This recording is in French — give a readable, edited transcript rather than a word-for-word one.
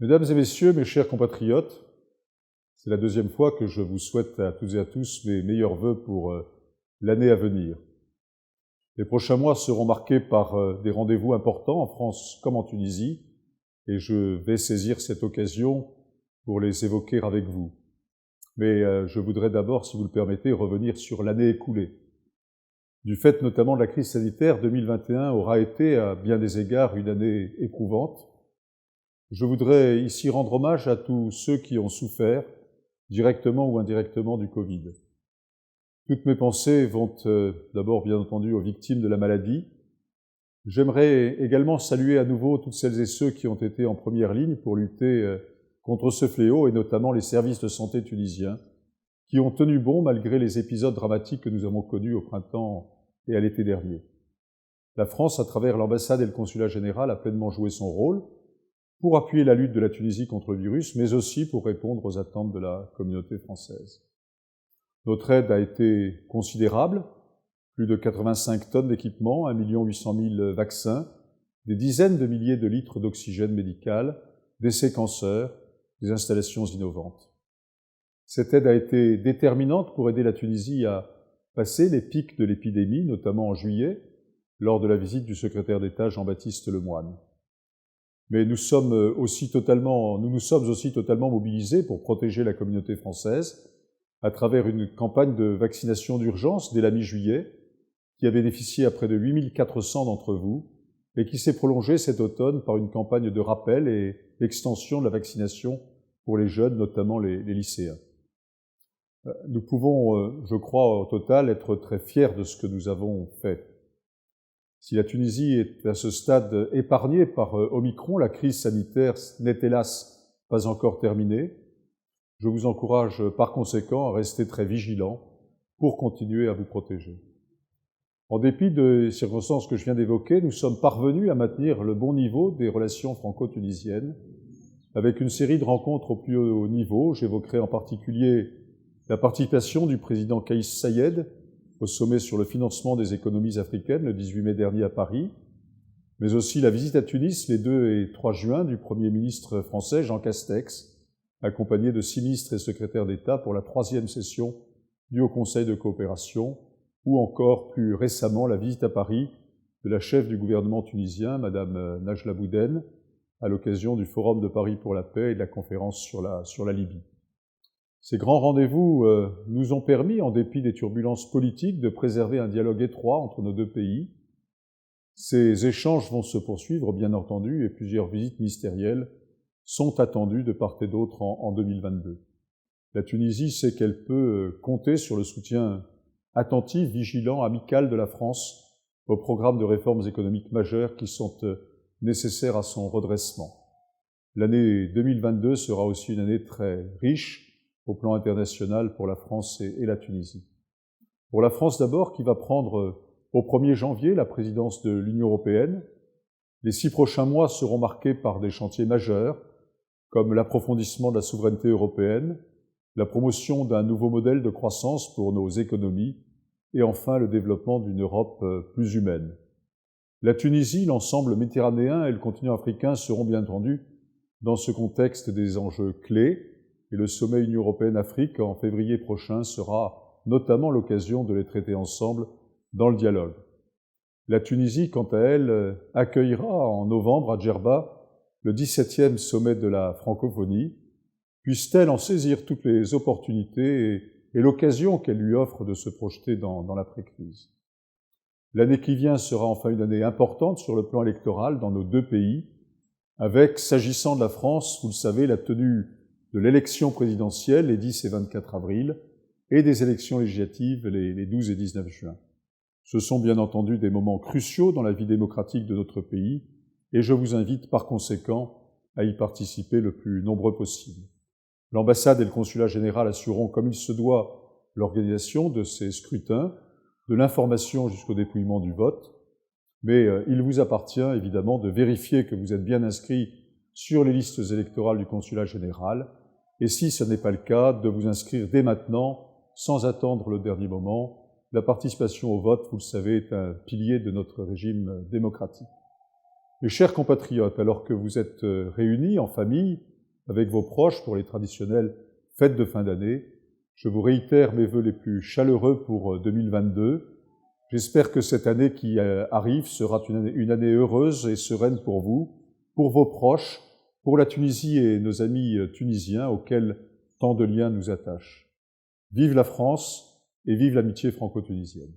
Mesdames et messieurs, mes chers compatriotes, c'est la deuxième fois que je vous souhaite à toutes et à tous mes meilleurs vœux pour l'année à venir. Les prochains mois seront marqués par des rendez-vous importants en France comme en Tunisie, et je vais saisir cette occasion pour les évoquer avec vous. Mais je voudrais d'abord, si vous le permettez, revenir sur l'année écoulée. Du fait notamment de la crise sanitaire, 2021 aura été, à bien des égards, une année éprouvante. Je voudrais ici rendre hommage à tous ceux qui ont souffert, directement ou indirectement, du Covid. Toutes mes pensées vont d'abord, bien entendu, aux victimes de la maladie. J'aimerais également saluer à nouveau toutes celles et ceux qui ont été en première ligne pour lutter contre ce fléau, et notamment les services de santé tunisiens, qui ont tenu bon malgré les épisodes dramatiques que nous avons connus au printemps et à l'été dernier. La France, à travers l'ambassade et le consulat général, a pleinement joué son rôle pour appuyer la lutte de la Tunisie contre le virus, mais aussi pour répondre aux attentes de la communauté française. Notre aide a été considérable, plus de 85 tonnes d'équipements, 1 800 000 vaccins, des dizaines de milliers de litres d'oxygène médical, des séquenceurs, des installations innovantes. Cette aide a été déterminante pour aider la Tunisie à passer les pics de l'épidémie, notamment en juillet, lors de la visite du secrétaire d'État Jean-Baptiste Lemoyne. Mais nous nous sommes aussi totalement mobilisés pour protéger la communauté française à travers une campagne de vaccination d'urgence dès la mi-juillet, qui a bénéficié à près de 8 400 d'entre vous et qui s'est prolongée cet automne par une campagne de rappel et d'extension de la vaccination pour les jeunes, notamment les lycéens. Nous pouvons, je crois, au total, être très fiers de ce que nous avons fait. Si la Tunisie est à ce stade épargnée par Omicron, la crise sanitaire n'est hélas pas encore terminée. Je vous encourage par conséquent à rester très vigilants pour continuer à vous protéger. En dépit des circonstances que je viens d'évoquer, nous sommes parvenus à maintenir le bon niveau des relations franco-tunisiennes avec une série de rencontres au plus haut niveau. J'évoquerai en particulier la participation du président Kais Saied au sommet sur le financement des économies africaines le 18 mai dernier à Paris, mais aussi la visite à Tunis les 2 et 3 juin du Premier ministre français Jean Castex, accompagné de 6 ministres et secrétaires d'État pour la 3e session du Haut Conseil de coopération, ou encore plus récemment la visite à Paris de la chef du gouvernement tunisien, Madame Najla Bouden, à l'occasion du Forum de Paris pour la paix et de la conférence sur la Libye. Ces grands rendez-vous nous ont permis, en dépit des turbulences politiques, de préserver un dialogue étroit entre nos deux pays. Ces échanges vont se poursuivre, bien entendu, et plusieurs visites ministérielles sont attendues de part et d'autre en 2022. La Tunisie sait qu'elle peut compter sur le soutien attentif, vigilant, amical de la France aux programmes de réformes économiques majeures qui sont nécessaires à son redressement. L'année 2022 sera aussi une année très riche au plan international pour la France et la Tunisie. Pour la France d'abord, qui va prendre au 1er janvier la présidence de l'Union européenne, les 6 prochains mois seront marqués par des chantiers majeurs, comme l'approfondissement de la souveraineté européenne, la promotion d'un nouveau modèle de croissance pour nos économies, et enfin le développement d'une Europe plus humaine. La Tunisie, l'ensemble méditerranéen et le continent africain seront bien entendu dans ce contexte des enjeux clés, et le sommet Union européenne-Afrique en février prochain sera notamment l'occasion de les traiter ensemble dans le dialogue. La Tunisie, quant à elle, accueillera en novembre à Djerba le 17e sommet de la francophonie. Puisse-t-elle en saisir toutes les opportunités et l'occasion qu'elle lui offre de se projeter dans l'après-crise. L'année qui vient sera enfin une année importante sur le plan électoral dans nos deux pays, avec, s'agissant de la France, vous le savez, la tenue de l'élection présidentielle les 10 et 24 avril et des élections législatives les 12 et 19 juin. Ce sont bien entendu des moments cruciaux dans la vie démocratique de notre pays et je vous invite par conséquent à y participer le plus nombreux possible. L'ambassade et le consulat général assureront comme il se doit l'organisation de ces scrutins, de l'information jusqu'au dépouillement du vote, mais il vous appartient évidemment de vérifier que vous êtes bien inscrit sur les listes électorales du consulat général, et si ce n'est pas le cas, de vous inscrire dès maintenant, sans attendre le dernier moment. La participation au vote, vous le savez, est un pilier de notre régime démocratique. Mes chers compatriotes, alors que vous êtes réunis en famille, avec vos proches pour les traditionnelles fêtes de fin d'année. Je vous réitère mes vœux les plus chaleureux pour 2022. J'espère que cette année qui arrive sera une année heureuse et sereine pour vous, pour vos proches, pour la Tunisie et nos amis tunisiens auxquels tant de liens nous attachent. Vive la France et vive l'amitié franco-tunisienne.